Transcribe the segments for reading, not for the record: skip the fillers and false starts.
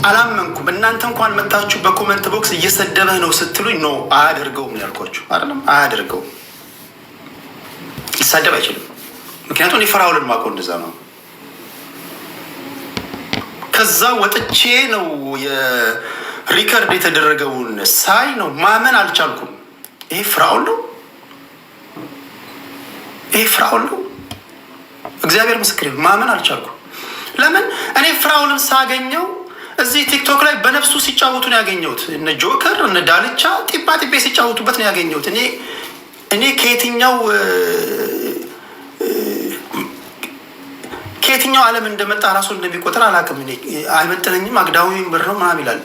አላመንኩም። እናንተ እንኳን መታችሁ በኮመንት ቦክስ እየሰደበህ ነው ስትሉኝ ነው አያደርገውም ያልኳችሁ አይደለም። አያደርገውም፣ ሊሳደብ አይችልም። ምክንያቱም የፍራውልን ማቆ እንደዛ ነው። ከዛ ወጥቼ ነው የሪከርድ የተደረገውን ሳይ ነው ማመን አልቻልኩም። ይሄ ፍራውል ነው፣ ይሄ ፍራውል ነው። እግዚአብሔር ምስክር ማመን አልቻልኩም። ለምን? እኔ ፍራውልን ሳገኘው እዚህ ቲክቶክ ላይ በነፍሱ ሲጫወቱ ነው ያገኘሁት። እነ ጆከር እነ ዳልቻ ጢባ ጢቤ ሲጫወቱበት ነው ያገኘሁት። እኔ ከየትኛው ዓለም እንደመጣ ራሱ እንደሚቆጥር አላውቅም። እኔ አይመጥነኝም፣ አግዳዊ ብር ነው ምናምን ይላል።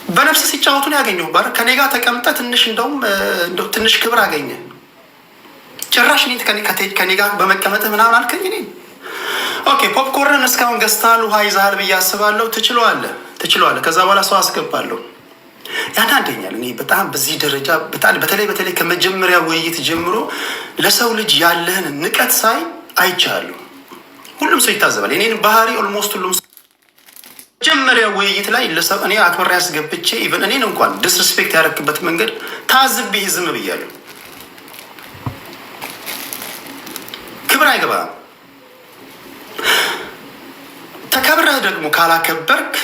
በነፍስ ሲጫወቱ ነው ያገኘሁ። ከኔ ጋር ተቀምጠ ትንሽ እንደውም ትንሽ ክብር አገኘ። ጭራሽ ከኔ ጋር በመቀመጥ ምናምን አልከኝ። እኔ ኦኬ ፖፕኮርን እስካሁን ገዝተሃል፣ ውሃ ይዘሃል ብዬ አስባለሁ። ትችለዋለህ። ከዛ በኋላ ሰው አስገባለሁ። ያናደኛል። እኔ በጣም በዚህ ደረጃ በተለይ ከመጀመሪያ ውይይት ጀምሮ ለሰው ልጅ ያለህን ንቀት ሳይ አይቻለሁ። ሁሉም ሰው ይታዘባል የኔን ባህሪ። ኦልሞስት ሁሉም ሰው መጀመሪያ ውይይት ላይ እኔ አክብሬ ያስገብቼ ኢቨን እኔን እንኳን ዲስሪስፔክት ያደረክበት መንገድ ታዝቤ ዝም ብያለሁ። ክብር አይገባም። ተከብረህ ደግሞ ካላከበርክ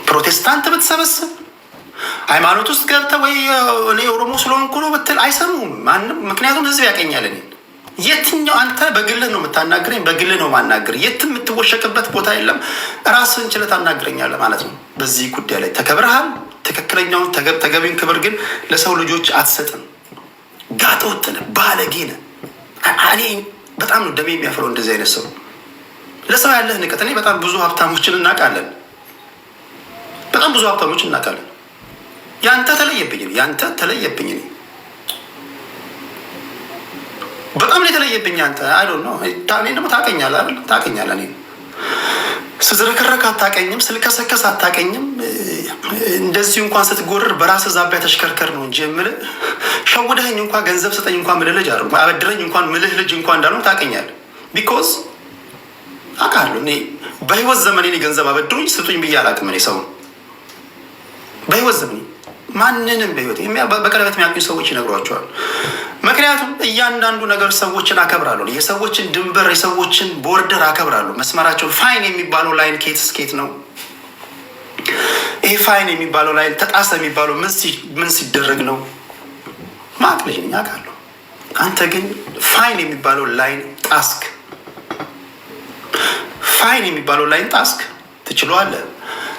ፕሮቴስታንት ብትሰበስብ ሃይማኖት ውስጥ ገብተህ ወይ እኔ ኦሮሞ ስለሆንኩ ነው ብትል አይሰሙም ማንም። ምክንያቱም ህዝብ ያቀኛል። እኔ የትኛው አንተ በግልህ ነው የምታናግረኝ፣ በግልህ ነው ማናገር። የትም የምትወሸቅበት ቦታ የለም። ራስህን ችለህ ታናግረኛለህ ማለት ነው። በዚህ ጉዳይ ላይ ተከብረሃል። ትክክለኛውን ተገቢውን ክብር ግን ለሰው ልጆች አትሰጥም። ጋጠ ወጥ ነህ፣ ባለጌ ነህ። እኔ በጣም ነው ደሜ የሚያፍረው እንደዚህ አይነት ሰው። ለሰው ያለህ ንቀት። እኔ በጣም ብዙ ሀብታሞችን እናውቃለን፣ በጣም ብዙ ሀብታሞችን እናውቃለን። ያንተ ተለየብኝ። እኔ በጣም ነው የተለየብኝ። አንተ አይ ዶንት ኖ። እኔ ደግሞ ታውቀኛለህ። እኔ ስዝረከረክ አታውቀኝም፣ ስልከሰከስ አታውቀኝም። እንደዚሁ እንኳን ስትጎርር በራስህ ዛቢያ ተሽከርከር ነው እንጂ የምልህ ሸውደኸኝ እንኳን ገንዘብ ስጠኝ እንኳን ምልህ ልጅ አይደለም፣ አበድረኝ እንኳን ምልህ ልጅ እንኳን እንዳልሆነ ታውቀኛለህ። ቢኮዝ አውቃለሁ። እኔ በህይወት ዘመኔ ገንዘብ አበድሩኝ ስጡኝ ብዬ አላውቅም። እኔ ሰው በህይወት ዘመኔ ማንንም በህይወት በቀለበት የሚያውቁኝ ሰዎች ይነግሯቸዋል። ምክንያቱም እያንዳንዱ ነገር ሰዎችን አከብራለሁ። የሰዎችን ድንበር፣ የሰዎችን ቦርደር አከብራለሁ። መስመራቸውን ፋይን የሚባለው ላይን ኬት ስኬት ነው። ይሄ ፋይን የሚባለው ላይን ተጣሰ የሚባለው ምን ሲደረግ ነው? ማቅ ልጅ ነኝ አውቃለሁ። አንተ ግን ፋይን የሚባለው ላይን ጣስክ። ፋይን የሚባለው ላይን ጣስክ። ትችለዋለህ።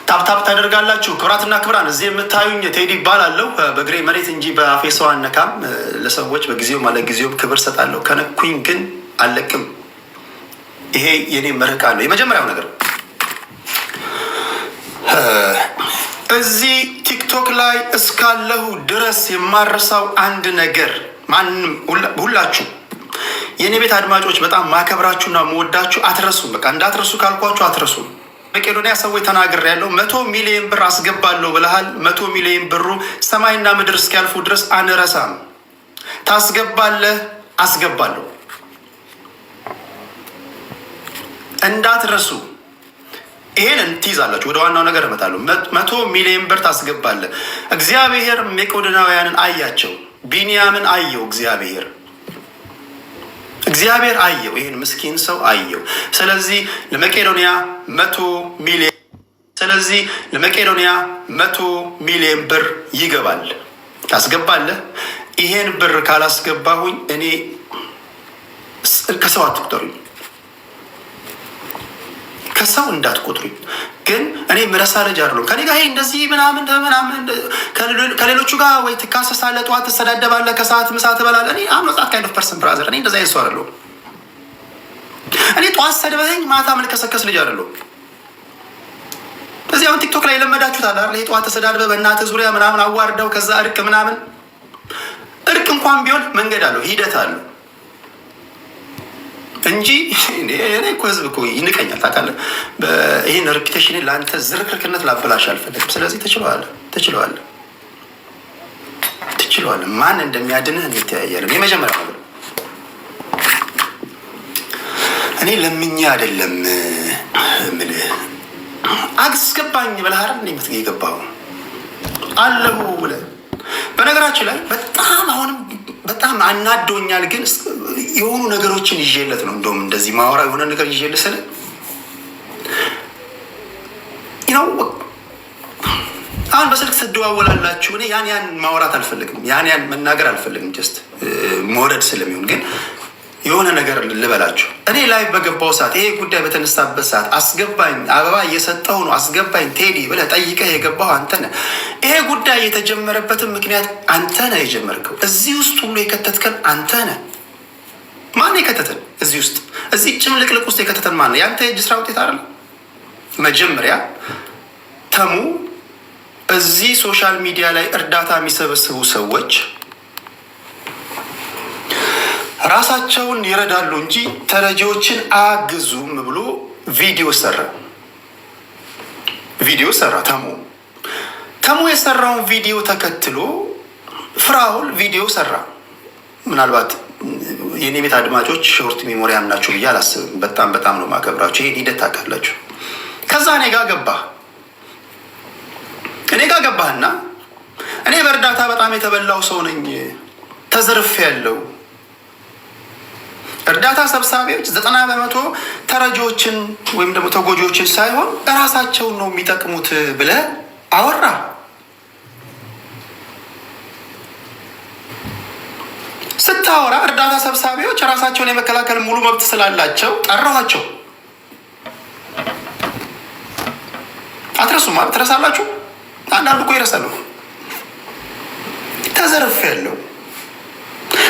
ታፕታፕ ታደርጋላችሁ። ክብራትና ክብራን፣ እዚህ የምታዩኝ ቴዲ ይባላለሁ። በእግሬ መሬት እንጂ በአፌ ሰው አነካም። ለሰዎች በጊዜው ማለት ጊዜው ክብር ሰጣለሁ። ከነኩኝ ግን አለቅም። ይሄ የኔ መርህ ቃል ነው። የመጀመሪያው ነገር እዚህ ቲክቶክ ላይ እስካለሁ ድረስ የማረሳው አንድ ነገር፣ ማንም ሁላችሁ የእኔ ቤት አድማጮች በጣም ማከብራችሁና መወዳችሁ አትረሱም። በቃ እንዳትረሱ ካልኳችሁ አትረሱም። መቄዶንያ ሰዎች ተናግሬያለሁ። 100 ሚሊዮን ብር አስገባለሁ ብለሃል። 100 ሚሊዮን ብሩ ሰማይና ምድር እስኪያልፉ ድረስ አንረሳም። ታስገባለህ፣ አስገባለሁ። እንዳትረሱ። ይሄን ትይዛላችሁ። ወደ ዋናው ነገር እመጣለሁ። 100 ሚሊዮን ብር ታስገባለህ። እግዚአብሔር መቄዶናውያንን አያቸው። ቢንያምን አየው እግዚአብሔር አየው። ይህን ምስኪን ሰው አየው። ስለዚህ ለመቄዶንያ 100 ሚሊዮን ብር ይገባል። ታስገባለህ። ይሄን ብር ካላስገባሁኝ እኔ ከሰው አትቁጠሩኝ፣ ከሰው እንዳትቆጥሩኝ። ግን እኔ ምረሳ ልጅ አይደለሁም። ከኔ ጋር እንደዚህ ምናምን ከሌሎቹ ጋር ወይ ትካሰሳለህ፣ ጠዋት ትሰዳደባለህ፣ ከሰዓት ምሳ ትበላለህ። እኔ አምኖጻት ካይንድ ኦፍ ፐርሰን ብራዘር። እኔ እንደዛ ይሰው አይደለሁም። እኔ ጠዋት ሰድበኸኝ ማታ ምልከሰከስ ልጅ አይደለሁም። እዚህ አሁን ቲክቶክ ላይ የለመዳችሁት አለ አይደል? ጠዋት ተሰዳድበህ በእናትህ ዙሪያ ምናምን አዋርደው ከዛ እርቅ ምናምን። እርቅ እንኳን ቢሆን መንገድ አለው፣ ሂደት አለው እንጂ እኔ እኮ ህዝብ እኮ ይንቀኛል ታውቃለህ። ይህን ሬፒቴሽን ለአንተ ዝርክርክነት ላበላሽ አልፈለግም። ስለዚህ ትችለዋለህ። ማን እንደሚያድንህ እንተያያለን። የመጀመሪያ ነገር እኔ ለምኜ አይደለም የምልህ አስገባኝ ብለህ አይደል የገባኸው አለሁ ብለህ። በነገራችን ላይ በጣም አሁንም በጣም አናዶኛል፣ ግን የሆኑ ነገሮችን ይዤለት ነው እንደውም እንደዚህ ማወራ የሆነ ነገር ይዤለት ስለ ነው። አሁን በስልክ ትደዋወላላችሁ። እኔ ያን ማውራት አልፈልግም፣ ያን መናገር አልፈልግም፣ ጀስት መውረድ ስለሚሆን። ግን የሆነ ነገር ልበላችሁ። እኔ ላይ በገባው ሰዓት ይሄ ጉዳይ በተነሳበት ሰዓት አስገባኝ፣ አበባ እየሰጠው ነው፣ አስገባኝ ቴዲ ብለህ ጠይቀህ የገባው አንተ ነህ። ይሄ ጉዳይ የተጀመረበትን ምክንያት አንተ ነህ የጀመርከው። እዚህ ውስጥ ሁሉ የከተትከን አንተ ነህ። ማን የከተተን እዚህ ውስጥ? እዚህ ጭምልቅልቅ ውስጥ የከተተን ማን ነው? ያንተ የእጅ ስራ ውጤት አይደል? መጀመሪያ ተሙ እዚህ ሶሻል ሚዲያ ላይ እርዳታ የሚሰበስቡ ሰዎች ራሳቸውን ይረዳሉ እንጂ ተረጂዎችን አያግዙም ብሎ ቪዲዮ ሰራ። ተሙ የሰራውን ቪዲዮ ተከትሎ ፍራውል ቪዲዮ ሰራ። ምናልባት የኔ ቤት አድማጮች ሾርት ሜሞሪያም ናቸው ብዬ አላስብም። በጣም ነው ማከብራቸው። ይሄን ሂደት ታውቃላችሁ። ከዛ እኔ ጋር ገባህና እኔ በእርዳታ በጣም የተበላው ሰው ነኝ፣ ተዘርፍ ያለው እርዳታ ሰብሳቢዎች 90% ተረጂዎችን ወይም ደግሞ ተጎጂዎችን ሳይሆን እራሳቸውን ነው የሚጠቅሙት ብለህ አወራ። ስታወራ እርዳታ ሰብሳቢዎች ራሳቸውን የመከላከል ሙሉ መብት ስላላቸው ጠራኋቸው። አትረሱም? ትረሳላችሁ። አንዳንዱ እኮ ይረሳሉ። ተዘርፍ ያለው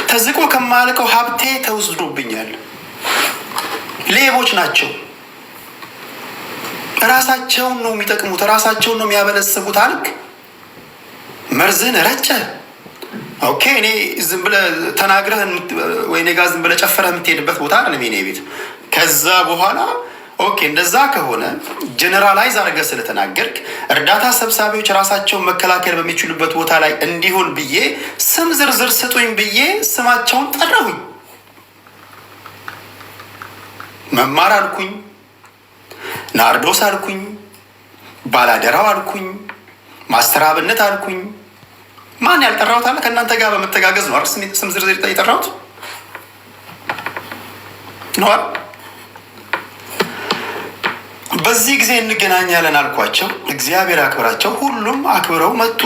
ተዝቆ ከማልቀው ሀብቴ ተወስዶብኛል። ሌቦች ናቸው። ራሳቸውን ነው የሚጠቅሙት፣ ራሳቸውን ነው የሚያበለጽጉት አልክ። መርዝን ረጨ። ኦኬ፣ እኔ ዝም ብለህ ተናግረህ ወይ እኔ ጋር ዝም ብለህ ጨፈረህ የምትሄድበት ቦታ አይደለም የኔ ቤት። ከዛ በኋላ ኦኬ፣ እንደዛ ከሆነ ጀነራላይዝ አድርገህ ስለተናገርክ እርዳታ ሰብሳቢዎች ራሳቸውን መከላከል በሚችሉበት ቦታ ላይ እንዲሆን ብዬ ስም ዝርዝር ስጡኝ ብዬ ስማቸውን ጠራሁኝ። መማር አልኩኝ፣ ናርዶስ አልኩኝ፣ ባላደራው አልኩኝ፣ ማስተር አብነት አልኩኝ። ማን ያልጠራሁት አለ? ከእናንተ ጋር በመተጋገዝ ነው ስም ዝርዝር የጠራሁት ነዋል። በዚህ ጊዜ እንገናኛለን አልኳቸው። እግዚአብሔር አክብራቸው። ሁሉም አክብረው መጡ።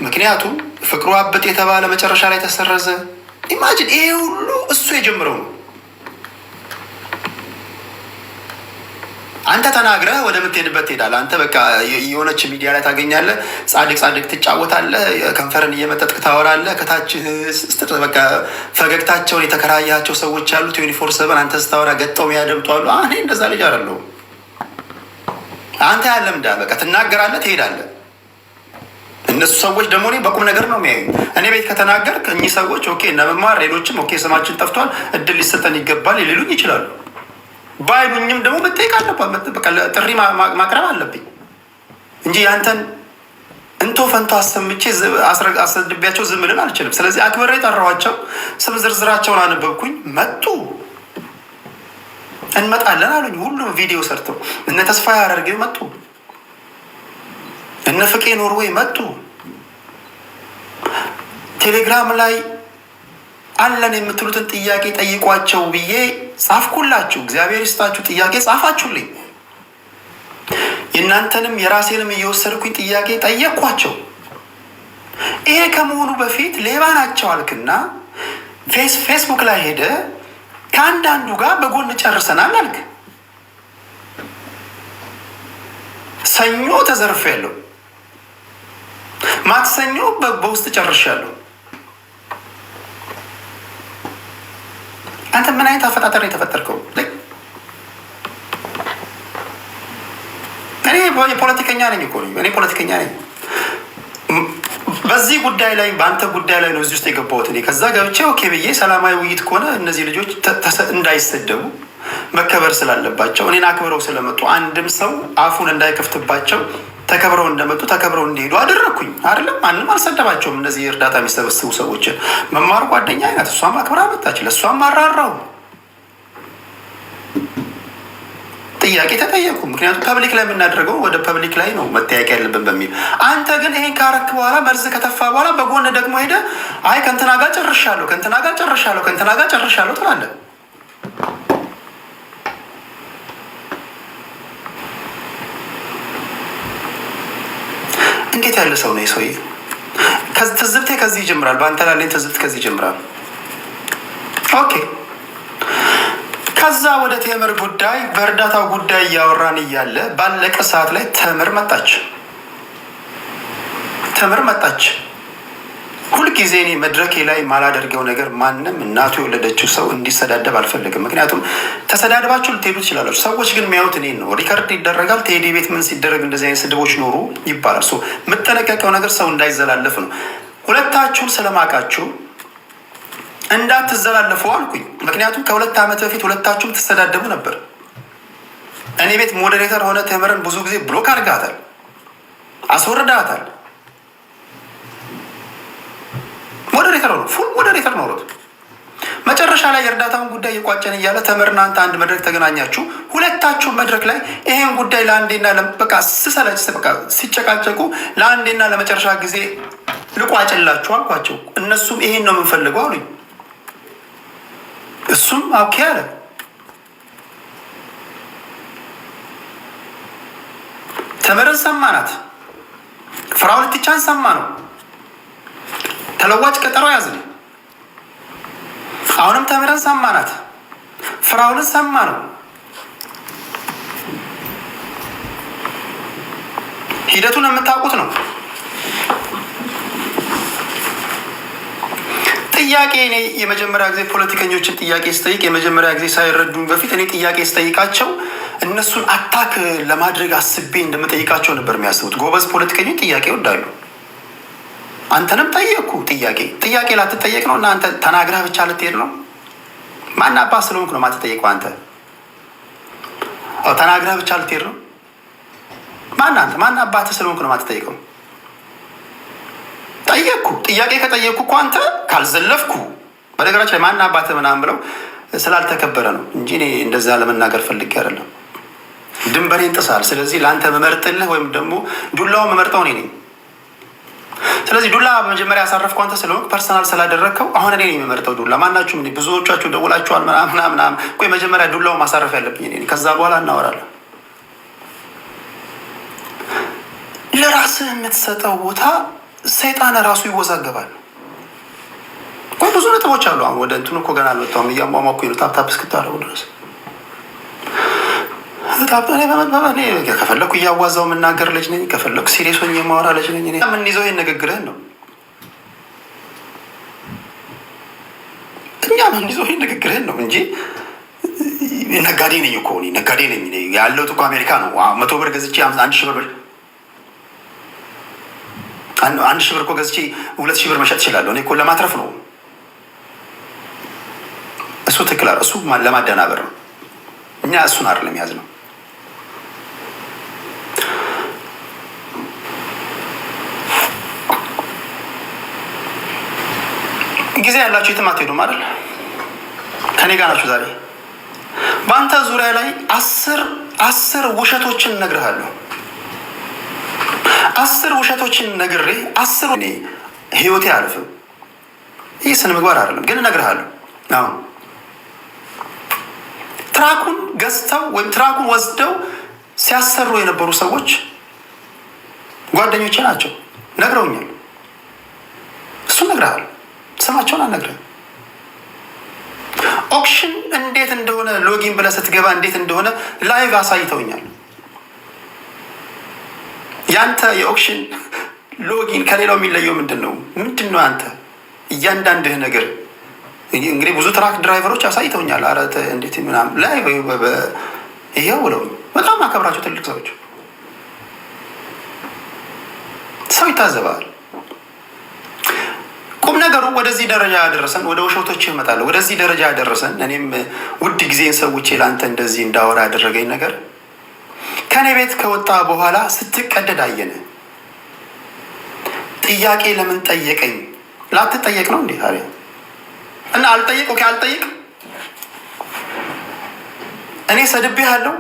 ምክንያቱም ፍቅሩ አብጥ የተባለ መጨረሻ ላይ ተሰረዘ። ኢማጂን፣ ይሄ ሁሉ እሱ የጀምረው ነው። አንተ ተናግረህ ወደ ምትሄድበት ትሄዳለህ። አንተ በቃ የሆነች ሚዲያ ላይ ታገኛለህ። ጻድቅ ትጫወታለህ፣ ከንፈርን እየመጠጥክ ታወራለህ። ከታች በቃ ፈገግታቸውን የተከራያቸው ሰዎች ያሉት 24/7 አንተ ስታወራ ገጠው ያደምጡ አሉ። እኔ እንደዛ ልጅ አይደለሁም። አንተ ያለምዳ በቃ ትናገራለህ፣ ትሄዳለህ። እነሱ ሰዎች ደግሞ እኔ በቁም ነገር ነው የሚያዩ። እኔ ቤት ከተናገርክ እኚህ ሰዎች ኦኬ እነ መማር ሌሎችም ኦኬ ስማችን ጠፍቷል፣ እድል ሊሰጠን ይገባል ሊሉኝ ይችላሉ። ባይሉኝም ደግሞ መጠየቅ አለባት። በቃ ጥሪ ማቅረብ አለብኝ እንጂ ያንተን እንቶ ፈንቶ አሰምቼ አስረድቤያቸው ዝም ልል አልችልም። ስለዚህ አክብሬ ጠራኋቸው። ስም ዝርዝራቸውን አነበብኩኝ። መጡ። እንመጣለን አሉኝ። ሁሉም ቪዲዮ ሰርተው እነ ተስፋ ያደርግ መጡ። እነ ፍቄ ኖርዌይ መጡ። ቴሌግራም ላይ አለን የምትሉትን ጥያቄ ጠይቋቸው ብዬ ጻፍኩላችሁ። እግዚአብሔር ይስጣችሁ፣ ጥያቄ ጻፋችሁልኝ። የእናንተንም የራሴንም እየወሰድኩኝ ጥያቄ ጠየቅኳቸው። ይሄ ከመሆኑ በፊት ሌባ ናቸው አልክና ፌስቡክ ላይ ሄደ ከአንዳንዱ ጋር በጎን ጨርሰናል አልክ። ሰኞ ተዘርፌያለሁ፣ ማክሰኞ በውስጥ ጨርሻለሁ። አንተ ምን አይነት አፈጣጠር ነው የተፈጠርከው? እኔ የፖለቲከኛ ነኝ እኮ እኔ ፖለቲከኛ ነኝ። በዚህ ጉዳይ ላይ በአንተ ጉዳይ ላይ ነው እዚህ ውስጥ የገባሁት። እኔ ከዛ ገብቼ ኦኬ ብዬ ሰላማዊ ውይይት ከሆነ እነዚህ ልጆች እንዳይሰደቡ መከበር ስላለባቸው እኔን አክብረው ስለመጡ አንድም ሰው አፉን እንዳይከፍትባቸው ተከብረው እንደመጡ ተከብረው እንዲሄዱ አደረግኩኝ። አይደለም ማንም አልሰደባቸውም። እነዚህ እርዳታ የሚሰበስቡ ሰዎችን መማር ጓደኛ አይነት እሷም አክብራ መጣች። ለእሷም አራራው ጥያቄ ተጠየቁ። ምክንያቱም ፐብሊክ ላይ የምናደርገው ወደ ፐብሊክ ላይ ነው መጠያቂ ያለብን በሚል አንተ ግን ይሄን ካረክ በኋላ መርዝ ከተፋ በኋላ በጎን ደግሞ ሄደ አይ ከእንትና ጋር ጨርሻለሁ ትላለህ። እንዴት ያለ ሰው ነው ሰውዬ? ትዝብቴ ከዚህ ይጀምራል። በአንተ ላለኝ ትዝብት ከዚህ ይጀምራል። ኦኬ ከዛ ወደ ቴምር ጉዳይ በእርዳታው ጉዳይ እያወራን እያለ ባለቀ ሰዓት ላይ ተምር መጣች። ሁልጊዜ እኔ መድረኬ ላይ ማላደርገው ነገር ማንም እናቱ የወለደችው ሰው እንዲሰዳደብ አልፈልግም። ምክንያቱም ተሰዳድባችሁ ልትሄዱ ትችላላችሁ። ሰዎች ግን የሚያዩት እኔን ነው። ሪከርድ ይደረጋል። ቴዲ ቤት ምን ሲደረግ እንደዚህ አይነት ስድቦች ኖሩ ይባላል። የምጠነቀቀው ነገር ሰው እንዳይዘላለፍ ነው። ሁለታችሁን ስለማውቃችሁ እንዳትዘላለፉ አልኩኝ። ምክንያቱም ከ2 ዓመት በፊት ሁለታችሁም ትሰዳደቡ ነበር። እኔ ቤት ሞዴሬተር ሆነ ተምረን ብዙ ጊዜ ብሎክ አድርጋታል፣ አስወርዳታል። ፉል ሞዴሬተር ነው። መጨረሻ ላይ የእርዳታውን ጉዳይ የቋጨን እያለ ተምርና አንተ አንድ መድረክ ተገናኛችሁ። ሁለታችሁ መድረክ ላይ ይሄን ጉዳይ ለአንዴና በቃ ሲጨቃጨቁ ለአንዴና ለመጨረሻ ጊዜ ልቋጭላችሁ አልኳቸው። እነሱም ይሄን ነው የምንፈልገው አሉኝ። እሱም ኦኬ አለ። ተምርን ሰማናት፣ ፍራኦል ኢቲቻን ሰማ ነው። ተለዋጭ ቀጠሮ ያዝን። አሁንም ተምረን ሰማናት፣ ፍራኦልን ሰማ ነው። ሂደቱን የምታውቁት ነው። ጥያቄ እኔ የመጀመሪያ ጊዜ ፖለቲከኞችን ጥያቄ ስጠይቅ የመጀመሪያ ጊዜ ሳይረዱኝ በፊት እኔ ጥያቄ ስጠይቃቸው እነሱን አታክ ለማድረግ አስቤ እንደምጠይቃቸው ነበር የሚያስቡት። ጎበዝ ፖለቲከኞች ጥያቄ ይወዳሉ። አንተንም ጠየቅኩ ጥያቄ ላትጠየቅ ነው እና አንተ ተናግረህ ብቻ ልትሄድ ነው? ማን አባ ስለሆንክ ነው ማትጠየቀው? አንተ ተናግረህ ብቻ ልትሄድ ነው? ማን አባትህ ስለሆንክ ነው ማትጠየቀው? ጠየቅኩ። ጥያቄ ከጠየቅኩ እኮ አንተ ካልዘለፍኩ፣ በነገራችን ላይ ማን አባትህ ምናምን ብለው ስላልተከበረ ነው እንጂ እኔ እንደዛ ለመናገር ፈልጌ አይደለም። ድንበሬን ጥሳል። ስለዚህ ለአንተ መመርጥልህ ወይም ደግሞ ዱላውን መመርጠው እኔ ነኝ። ስለዚህ ዱላ በመጀመሪያ ያሳረፍኩ አንተ ስለሆንክ ፐርሰናል ስላደረግከው አሁን እኔ ነኝ የምመርጠው ዱላ። ማናችሁም ብዙዎቻችሁ ደውላችኋል ምናምን። ቆይ መጀመሪያ ዱላው ማሳረፍ ያለብኝ እኔ፣ ከዛ በኋላ እናወራለን። ለራስህ የምትሰጠው ቦታ ሰይጣን ራሱ ይወዛገባል። ቆይ ብዙ ነጥቦች አሉ። አሁን ወደ እንትኑ እኮ ገና አልወጣሁም። እያሟሟኩኝ ነው ታፕታፕ እስክታደርጉ ድረስ። ከፈለኩ እያዋዛው የምናገር ልጅ ነኝ፣ ከፈለኩ ሲሪየስ ሆኜ የማወራ ልጅ ነኝ። የምንይዘው ይህን ንግግርህን ነው። እኛ የምንይዘው ይህን ንግግርህን ነው እንጂ ነጋዴ ነኝ እኮ ነጋዴ ነኝ ያለሁት እኮ አሜሪካ ነው። 100 ብር ገዝቼ 1,000 ብር 1,000 ብር እኮ ገዝቼ 2,000 ብር መሸጥ እችላለሁ። እኔ እኮ ለማትረፍ ነው። እሱ ትክክል፣ እሱ ለማደናበር ነው። እኛ እሱን አይደለም ያዝ ነው። ጊዜ ያላችሁ የትም አትሄዱም አይደል? ከኔ ጋር ናችሁ። ዛሬ በአንተ ዙሪያ ላይ 10 ውሸቶችን እነግርሃለሁ። 10 ውሸቶችን ነግሬ 10 ህይወቴ አያልፍም። ይህ ስነ ምግባር አይደለም፣ ግን እነግርሃለሁ። አሁን ትራኩን ገዝተው ወይም ትራኩን ወስደው ሲያሰሩ የነበሩ ሰዎች ጓደኞቼ ናቸው፣ ነግረውኛል። እሱን እነግርሃለሁ። ስማቸውን አልነግርህም። ኦክሽን እንዴት እንደሆነ ሎጊን ብለህ ስትገባ እንዴት እንደሆነ ላይቭ አሳይተውኛል። ያንተ የኦክሽን ሎጊን ከሌላው የሚለየው ምንድን ነው? አንተ እያንዳንድህ ነገር እንግዲህ ብዙ ትራክ ድራይቨሮች አሳይተውኛል። ኧረ እንዴት ምናምን ላይ ይሄው ብለውኝ በጣም አከብራቸው ትልቅ ሰዎች። ሰው ይታዘባል። ቁም ነገሩ ወደዚህ ደረጃ ያደረሰን፣ ወደ ውሸቶች እመጣለሁ። ወደዚህ ደረጃ ያደረሰን እኔም ውድ ጊዜን ሰውቼ ለአንተ እንደዚህ እንዳወራ ያደረገኝ ነገር ከኔ ቤት ከወጣ በኋላ ስትቀደድ አየን። ጥያቄ ለምን ጠየቀኝ? ላትጠየቅ ነው እንዴ ታዲያ? እና አልጠየቅ አልጠየቅ እኔ ሰድቤ ያለው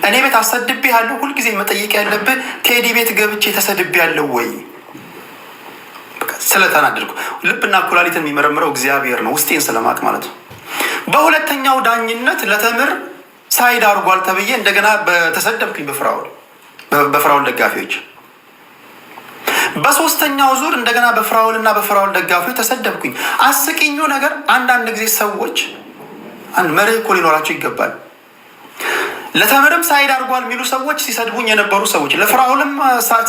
እኔ ቤት አሰድቤ ያለው ሁልጊዜ መጠየቅ ያለብህ ቴዲ ቤት ገብቼ ተሰድቤ ያለው ወይ? ስለተናደድኩ ልብና ኩላሊትን የሚመረምረው እግዚአብሔር ነው፣ ውስጤን ስለማቅ ማለት ነው። በሁለተኛው ዳኝነት ለተምር ሳይድ አድርጓል ተብዬ እንደገና በተሰደብኩኝ በፍራውል ደጋፊዎች። በሶስተኛው ዙር እንደገና በፍራውልና በፍራውል ደጋፊዎች ተሰደብኩኝ። አስቂኙ ነገር አንዳንድ ጊዜ ሰዎች አንድ መርህ እኮ ሊኖራቸው ይገባል። ለተምርም ሳይድ አድርጓል የሚሉ ሰዎች ሲሰድቡኝ የነበሩ ሰዎች፣ ለፍራውልም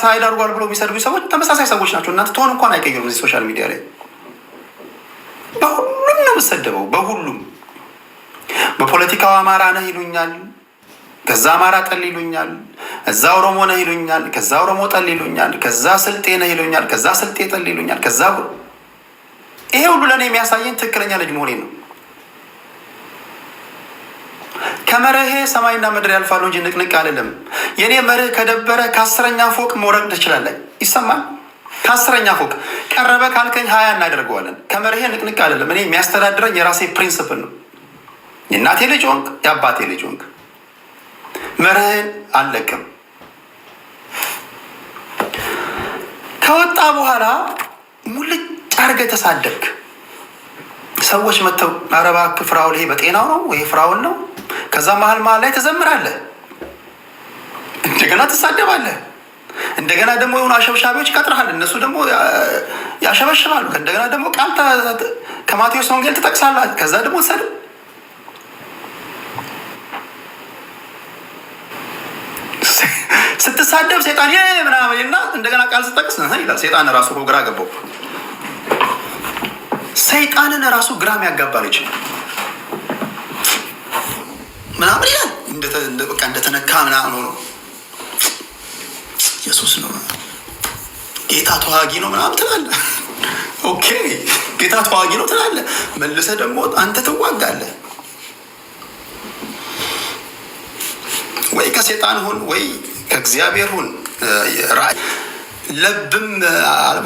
ሳይድ አድርጓል ብሎ የሚሰድቡኝ ሰዎች ተመሳሳይ ሰዎች ናቸው። እናንተ ትሆን እንኳን አይቀየሩም። እዚህ ሶሻል ሚዲያ ላይ በሁሉም ነው የምሰደበው። በሁሉም በፖለቲካው አማራ ነህ ይሉኛል፣ ከዛ አማራ ጠል ይሉኛል፣ እዛ ኦሮሞ ነህ ይሉኛል፣ ከዛ ኦሮሞ ጠል ይሉኛል፣ ከዛ ስልጤ ነህ ይሉኛል፣ ከዛ ስልጤ ጠል ይሉኛል፣ ከዛ ይሄ ሁሉ ለእኔ የሚያሳየኝ ትክክለኛ ልጅ መሆኔ ነው። ከመርሄ ሰማይና ምድር ያልፋሉ እንጂ ንቅንቅ አልልም። የኔ መርህ ከደበረ ከ10ኛ ፎቅ መውረድ ትችላለህ። ይሰማል። ከ10ኛ ፎቅ ቀረበ ካልከኝ 20 እናደርገዋለን። ከመርሄ ንቅንቅ አልልም። እኔ የሚያስተዳድረኝ የራሴ ፕሪንስፕል ነው። የእናቴ ልጅ ሆንክ የአባቴ ልጅ ሆንክ መርህን አልለቅም። ከወጣ በኋላ ሙልጭ አድርገህ ተሳደብክ። ሰዎች መጥተው ኧረ እባክህ ፍራውል ይሄ በጤናው ነው ወይ ፍራውል ነው? ከዛ መሀል ላይ ተዘምራለህ፣ እንደገና ትሳደባለህ፣ እንደገና ደግሞ የሆኑ አሸብሻቢዎች ይቀጥረሃል፣ እነሱ ደግሞ ያሸበሽባሉ። እንደገና ደግሞ ቃል ከማቴዎስ ወንጌል ትጠቅሳለህ። ከዛ ደግሞ ትሰድብ። ስትሳደብ ሴጣን ምናምን እና እንደገና ቃል ስጠቅስ ይላል። ሴጣን ራሱ ግራ ገባው። ሰይጣንን ራሱ ግራም ያጋባል ይችላል ምናምን ይላል። በቃ እንደተነካ ምናምን ሆኖ ኢየሱስ ነው ጌታ ተዋጊ ነው ምናምን ትላለህ። ኦኬ ጌታ ተዋጊ ነው ትላለህ። መልሰህ ደግሞ አንተ ትዋጋለህ። ወይ ከሴጣን ሁን ወይ ከእግዚአብሔር ሁን። ለብም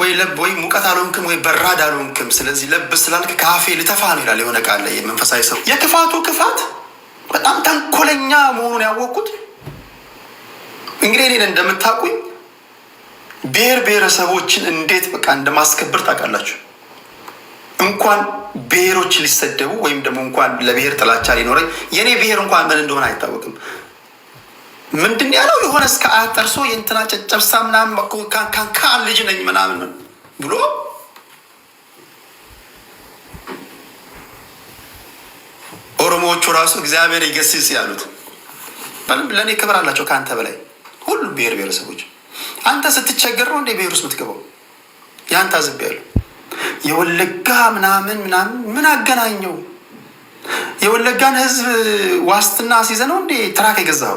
ወይ ለብ ወይ ሙቀት አልሆንክም ወይ በራድ አልሆንክም። ስለዚህ ለብ ስላልክ ካፌ ልተፋ ነው ይላል የሆነ ቃል ላይ መንፈሳዊ ሰው። የክፋቱ ክፋት በጣም ተንኮለኛ መሆኑን ያወቅኩት እንግዲህ እኔን እንደምታውቁኝ ብሔር ብሔረሰቦችን እንዴት በቃ እንደማስከብር ታውቃላችሁ። እንኳን ብሔሮች ሊሰደቡ ወይም ደግሞ እንኳን ለብሔር ጥላቻ ሊኖረኝ የእኔ ብሔር እንኳን ምን እንደሆነ አይታወቅም። ምንድን ያለው የሆነ እስከ አያት ጠርሶ የእንትና ጨጨብሳ ምናምን ካን ልጅ ነኝ ምናምን ብሎ ኦሮሞዎቹ ራሱ እግዚአብሔር ይገስጽ ያሉት ለእኔ ክብር አላቸው ከአንተ በላይ ሁሉ ብሔር ብሔረሰቦች። አንተ ስትቸገር ነው እንደ ብሔር ውስጥ የምትገባው። ያንተ አዝብ ያለው የወለጋ ምናምን ምን አገናኘው? የወለጋን ህዝብ ዋስትና ሲይዘ ነው እንዴ ትራክ የገዛው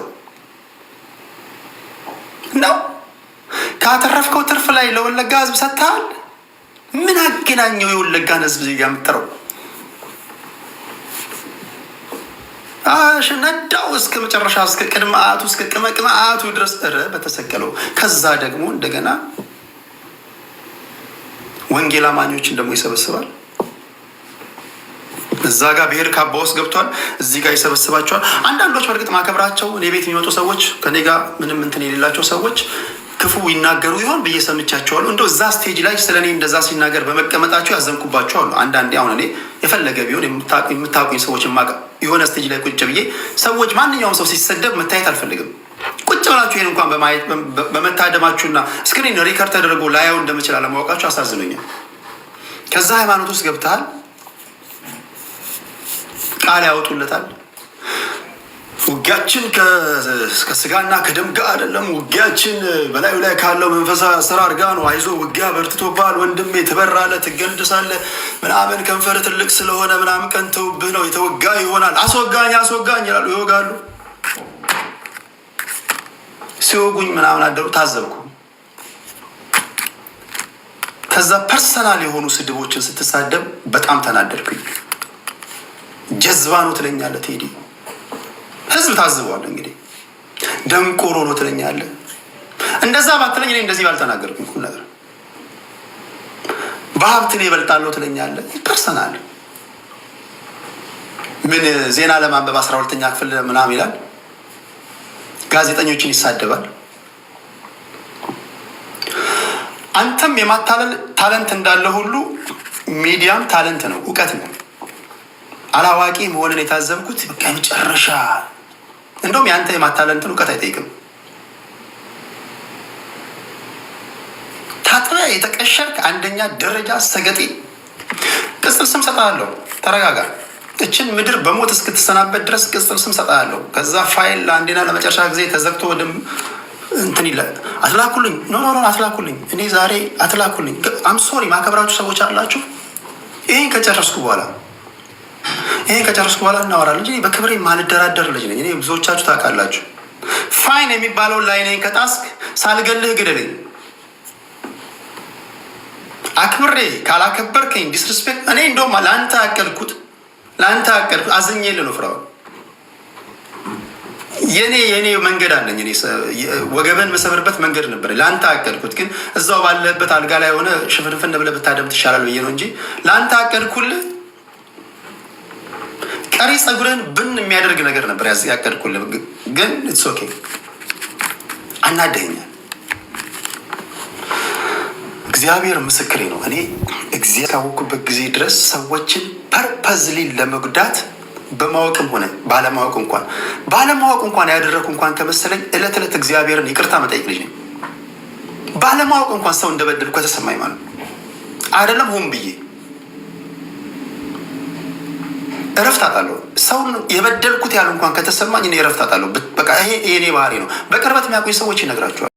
ነው? ካተረፍከው ትርፍ ላይ ለወለጋ ህዝብ ሰጥተሃል። ምን አገናኘው የወለጋን ህዝብ የምትጠራው? ነዳው እስከ መጨረሻ እስከ ቅድመ አያቱ እስከ ቅመ አያቱ ድረስ በተሰቀለው። ከዛ ደግሞ እንደገና ወንጌል አማኞችን ደግሞ ይሰበስባል። እዛ ጋር ብሔር ካባ ውስጥ ገብቷል፣ እዚህ ጋር ይሰበስባቸዋል። አንዳንዶች በእርግጥ ማከብራቸው እኔ ቤት የሚመጡ ሰዎች ከኔ ጋር ምንም እንትን የሌላቸው ሰዎች ክፉ ይናገሩ ይሆን ብዬ ሰምቻቸዋለሁ። እንደው እዛ ስቴጅ ላይ ስለ እኔ እንደዛ ሲናገር በመቀመጣቸው ያዘንኩባቸው አሉ። አንዳንዴ አሁን እኔ የፈለገ ቢሆን የምታውቁኝ ሰዎች የሆነ ስቴጅ ላይ ቁጭ ብዬ ሰዎች ማንኛውም ሰው ሲሰደብ መታየት አልፈልግም። ቁጭ ብላችሁ ይሄን እንኳን በመታደማችሁና ስክሪን ሪከርድ ተደርጎ ላያው እንደምችል አለማወቃችሁ አሳዝኖኛል። ከዛ ሃይማኖት ውስጥ ገብተሃል፣ ቃል ያወጡለታል። ውጊያችን ከስጋና ከደም ጋር አይደለም፣ ውጊያችን በላዩ ላይ ካለው መንፈሳዊ አሰራር ጋር ነው። አይዞ ውጊያ በርትቶብሃል ወንድሜ፣ ትበራለህ፣ ትገንድሳለህ ምናምን፣ ከንፈር ትልቅ ስለሆነ ምናምን ቀንተውብህ ነው፣ የተወጋ ይሆናል። አስወጋኝ ይላሉ፣ ይወጋሉ። ሲወጉኝ ምናምን አደሩ፣ ታዘብኩ። ከዛ ፐርሰናል የሆኑ ስድቦችን ስትሳደብ በጣም ተናደድኩኝ። ጀዝባ ነው ትለኛለህ ቴዲ፣ ህዝብ ታዝበዋል። እንግዲህ ደንቆሮ ነው ትለኛለህ። እንደዛ ባትለኝ እኔ እንደዚህ ባልተናገርኩኝ ሁሉ ነገር። በሀብት እኔ እበልጣለሁ ትለኛለህ። ፐርሰናል ምን ዜና ለማንበብ 12ኛ ክፍል ምናምን ይላል። ጋዜጠኞችን ይሳደባል። አንተም የማታለል ታለንት እንዳለ ሁሉ ሚዲያም ታለንት ነው፣ እውቀት ነው። አላዋቂ መሆንን የታዘብኩት በቃ መጨረሻ እንደውም ያንተ የማታለንትን እውቀት አይጠይቅም። ታጥበ የተቀሸርክ አንደኛ ደረጃ ሰገጤ። ቅጽል ስም ሰጥሃለሁ፣ ተረጋጋ። እችን ምድር በሞት እስክትሰናበት ድረስ ቅጽል ስም ሰጥሃለሁ። ከዛ ፋይል ለአንዴና ለመጨረሻ ጊዜ ተዘግቶ ወደም እንትን ይላል። አትላኩልኝ፣ ኖ አትላኩልኝ። እኔ ዛሬ አትላኩልኝ። አም ሶሪ ማከብራችሁ ሰዎች አላችሁ። ይሄን ከጨረስኩ በኋላ እናወራለን እንጂ በክብሬ ማልደራደር ልጅ ነኝ እኔ። ብዙዎቻችሁ ታውቃላችሁ። ፋይን የሚባለውን ላይ ነኝ። ከጣስክ ሳልገልህ ግደለኝ። አክብሬ ካላከበርከኝ ዲስሪስፔክት። እኔ እንደውም ለአንተ አቀልኩት አዝኜልህ ነው ፍራው። የኔ መንገድ አለኝ። እኔ ወገበን መሰበርበት መንገድ ነበር። ለአንተ አቀልኩት፣ ግን እዛው ባለበት አልጋ ላይ ሆነ ሽፍንፍን ብለህ ብታደምጥ ይሻላል ብዬ ነው እንጂ ለአንተ አቀልኩልህ። ቀሪ ጸጉርህን ብን የሚያደርግ ነገር ነበር ያቀልኩልህ፣ ግን ኢትስ ኦኬ። አናደኸኛል። እግዚአብሔር ምስክሬ ነው። እኔ እግዚአብሔር ያወቅኩበት ጊዜ ድረስ ሰዎችን ፐርፐዝሊ ለመጉዳት በማወቅም ሆነ ባለማወቅ እንኳን ያደረኩ እንኳን ከመሰለኝ እለት እግዚአብሔርን ይቅርታ መጠየቅ ልጅ ነኝ። ባለማወቅ እንኳን ሰው እንደበደልኩ ከተሰማኝ ማለት አይደለም ሆን ብዬ እረፍት አጣለሁ። ሰውን የበደልኩት ያሉ እንኳን ከተሰማኝ እኔ እረፍት አጣለሁ። በቃ ይሄ የኔ ባህሪ ነው። በቅርበት የሚያውቁኝ ሰዎች ይነግራቸዋል።